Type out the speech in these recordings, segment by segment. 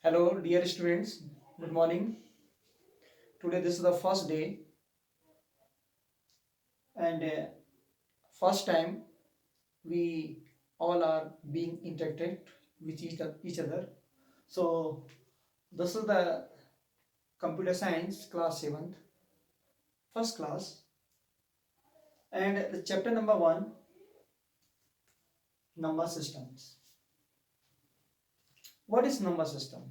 Hello, dear students. Good morning. Today, this is the first day and first time we all are being interacted with each other. So, this is the computer science class 7th, first class, and the chapter number 1, number systems. What is number system?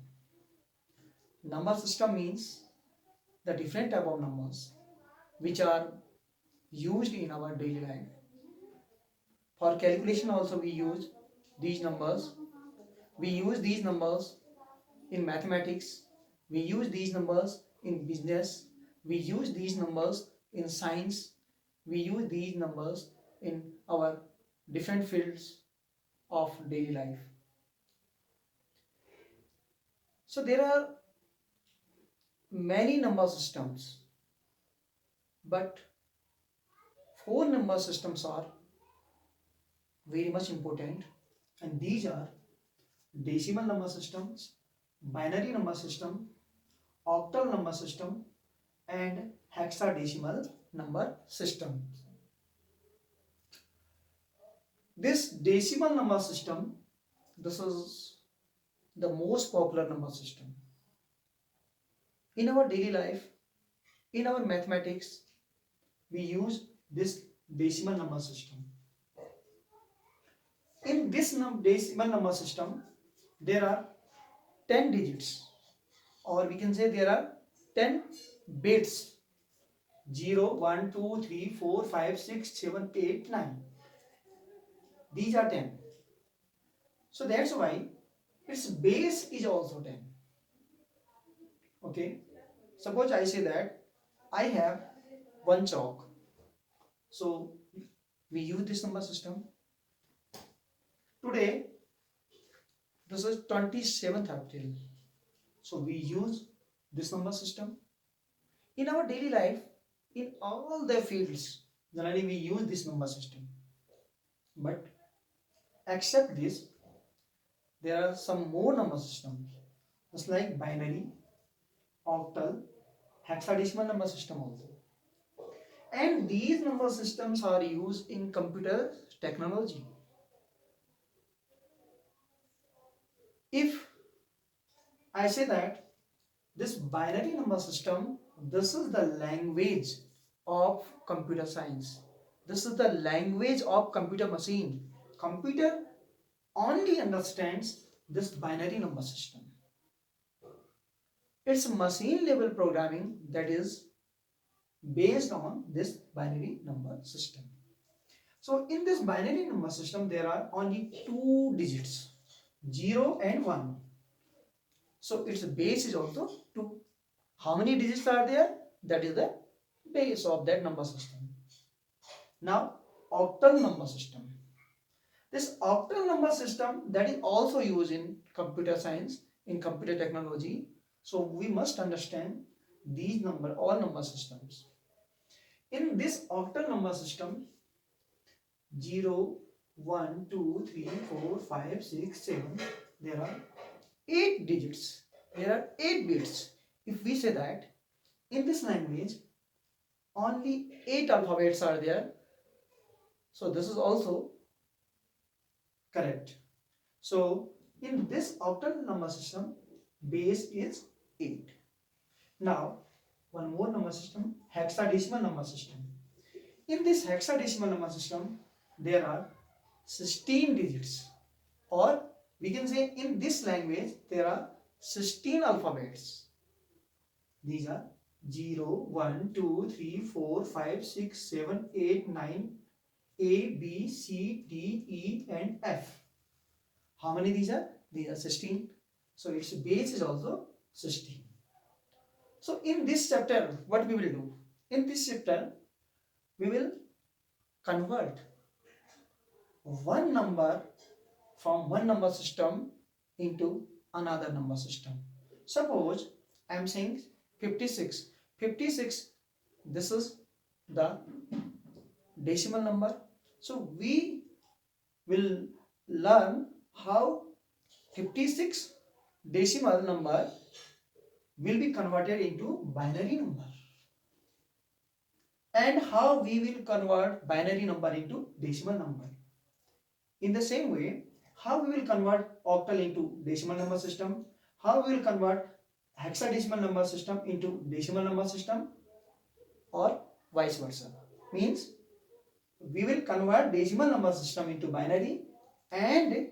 Number system means the different type of numbers which are used in our daily life. For calculation also we use these numbers. We use these numbers in mathematics. We use these numbers in business. We use these numbers in science. We use these numbers in our different fields of daily life. So there are many number systems, but 4 number systems are very much important, and these are decimal number systems, binary number system, octal number system, and hexadecimal number system. This decimal number system, this is the most popular number system. In our daily life, in our mathematics, we use this decimal number system. In this decimal number system, there are 10 digits, or we can say there are 10 bits. 0, 1, 2, 3, 4, 5, 6, 7, 8, 9. These are 10. So that's why its base is also 10. Okay. Suppose I say that I have one chalk. So we use this number system. Today, this is 27th April. So we use this number system. In our daily life, in all the fields, generally we use this number system. But except this, there are some more number systems, just like binary, octal, hexadecimal number system also. And these number systems are used in computer technology. If I say that this binary number system, this is the language of computer science. This is the language of computer machine. Computer only understands this binary number system. It's machine level programming that is based on this binary number system. So in this binary number system, there are only 2 digits, 0 and 1. So its base is also 2. How many digits are there? That is the base of that number system. Now, octal number system. This octal number system that is also used in computer science, in computer technology. So we must understand these all number systems. In this octal number system, 0, 1, 2, 3, 4, 5, 6, 7, there are 8 digits. There are 8 bits. If we say that in this language, only 8 alphabets are there. So this is also correct. So in this octal number system, base is 8. Now, one more number system, hexadecimal number system. In this hexadecimal number system, there are 16 digits, or we can say in this language there are 16 alphabets. These are 0, 1, 2, 3, 4, 5, 6, 7, 8, 9, A, B, C, D, E and F. How many these are? These are 16. So its base is also 16. So in this chapter, what we will do? In this chapter, we will convert one number from one number system into another number system. Suppose I am saying 56. 56, this is the decimal number. So we will learn how 56 decimal number will be converted into binary number. And how we will convert binary number into decimal number? In the same way, how we will convert octal into decimal number system? How we will convert hexadecimal number system into decimal number system, or vice versa? Means we will convert decimal number system into binary and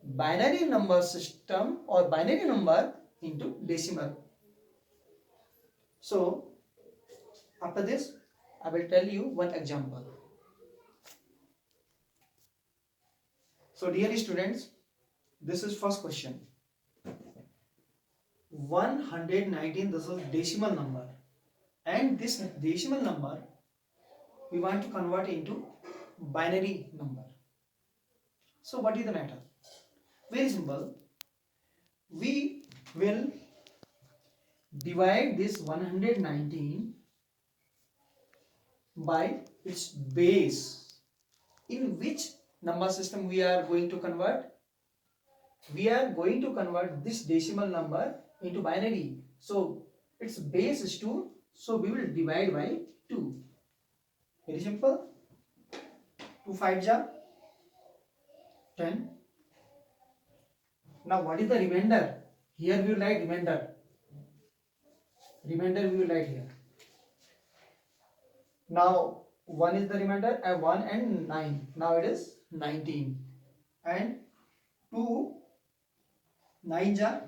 binary number system or binary number into decimal. So after this, I will tell you one example. So dear students, this is first question. 119, this is decimal number, and this decimal number we want to convert into binary number. So what is the matter? Very simple. We will divide this 119 by its base. In which number system we are going to convert? We are going to convert this decimal number into binary. So its base is 2. So we will divide by 2. Very simple. 2 5 ja 10. Now what is the remainder? Here we will write remainder. Remainder we will write here. Now 1 is the remainder, and 1 and 9. Now it is 19. And 2 9 ja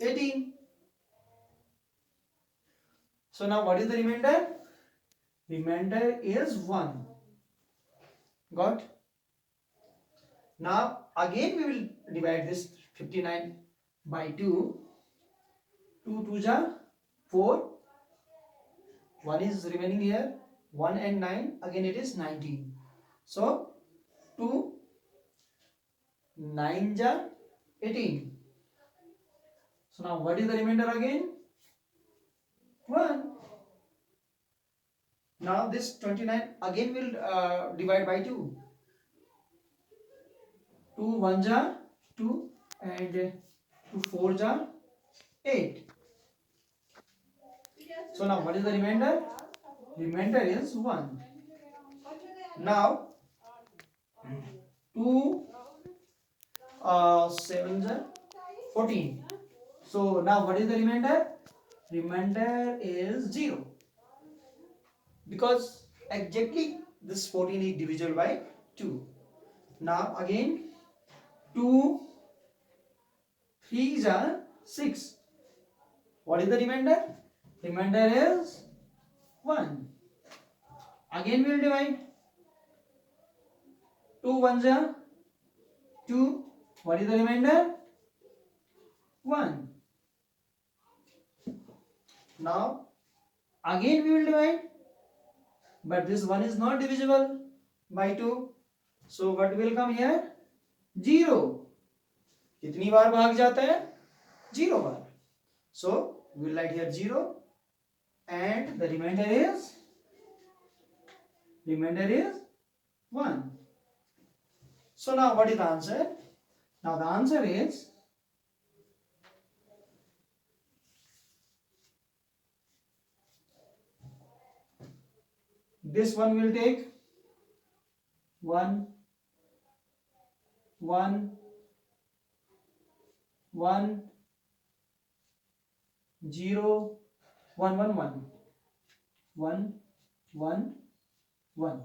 18. So now what is the remainder? Remainder is 1. Got? Now again we will divide this 59 by 2. 2 2 ja 4. 1 is remaining here. 1 and 9. Again it is 19. So 2 9 ja 18. So now what is the remainder again? 1. Now this 29 again will divide by 2. 2 1 ja 2 and 2 4 ja 8. So now what is the remainder? Remainder is 1. Now 2 7 ja 14. So now what is the remainder? Remainder is 0. Because exactly this 14 is divisible by 2. Now again 2 3 are 6. What is the remainder? Remainder is 1. Again we will divide. 2 1 are 2. What is the remainder? 1. Now again we will divide. But this 1 is not divisible by 2. So what will come here? 0. कितनी बार भाग जाता है? 0 बार. So we will write here 0 and the remainder is 1. So now what is the answer? Now the answer is this one will take 1 1 1 0 1 1 1 1 1 1.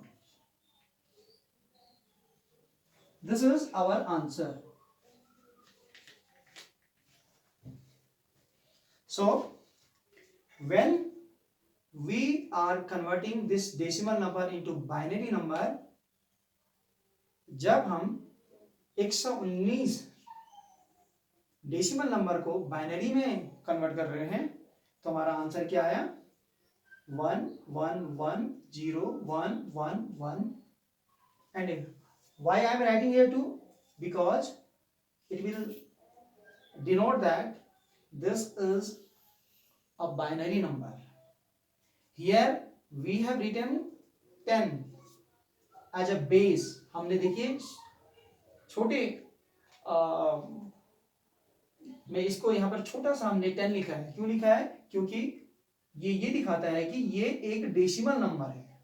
This is our answer. So when we are converting this decimal number into binary number, जब हम 119 decimal number को binary में convert कर रहे हैं तो हमारा answer क्या आया? 1 1 1 0 1 1 1. And why I am writing here 2? Because it will denote that this is a binary number. Here we have written 10 as a base. हमने देखिए छोटे मैं इसको यहाँ पर छोटा सा हमने 10 लिखा है, क्यों लिखा है? क्योंकि ये दिखाता है कि ये एक डेसिमल नंबर है।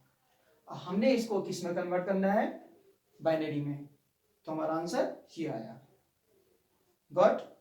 हमने इसको किस में कन्वर्ट करना है? बाइनरी में। तो हमारा आंसर ये आया। गॉट?